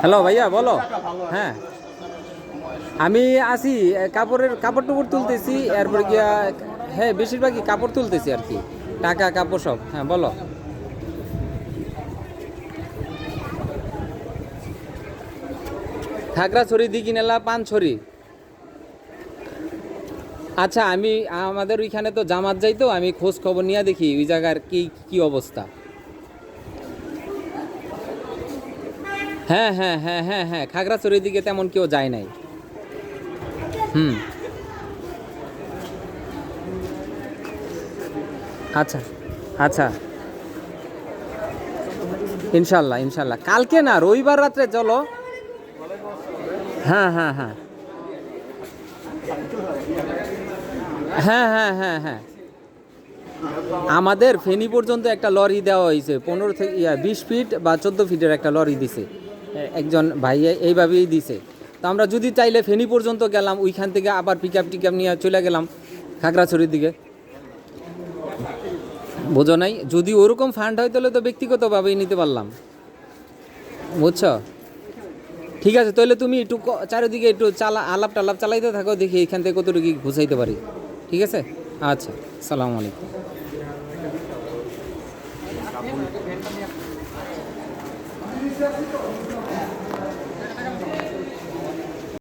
Hello ভাইয়া বলো। হ্যাঁ আমি আছি, কাপড় টুপড় তুলতেছি, এরপরে গিয়া হ্যাঁ বেশিরভাগই কাপড় তুলতেছি আর কি, টাকা কাপড় সব। হ্যাঁ বলো। খাগড়াছড়ি দিঘিনালা পানছড়ি। আচ্ছা আমি আমাদের ওইখানে তো জামাত যাই, তো আমি খোঁজ খবর নিয়ে দেখি ওই জায়গার কি কি অবস্থা। হ্যাঁ হ্যাঁ হ্যাঁ হ্যাঁ হ্যাঁ, খাগড়াছড়ির দিকে তেমন কেউ যায় নাই। হুম। আচ্ছা আচ্ছা, ইনশাল্লাহ ইনশাল্লাহ কালকে না রবিবার রাত্রে চলো। হ্যাঁ হ্যাঁ হ্যাঁ হ্যাঁ হ্যাঁ হ্যাঁ হ্যাঁ, আমাদের ফেনী পর্যন্ত একটা লরি দেওয়া হয়েছে, 15 থেকে 20 ফিট বা 14 ফিটের একটা লরি দিছে একজন ভাই, এইভাবেই দিছে। তো আমরা যদি চাইলে ফেনী পর্যন্ত গেলাম, ওইখান থেকে আবার পিক আপ টিক আপ নিয়ে চলে গেলাম খাগড়াছড়ির দিকে। বোঝো নাই, যদি ওরকম ফান্ড হয় তাহলে তো ব্যক্তিগতভাবেই নিতে পারলাম, বুঝছো। ঠিক আছে, তাহলে তুমি একটু চারিদিকে একটু আলাপ টালাপ চালাইতে থাকো, দেখি এখান থেকে কতটুকু ঘুষাইতে পারি। ঠিক আছে। আচ্ছা, সালামু আলাইকুম।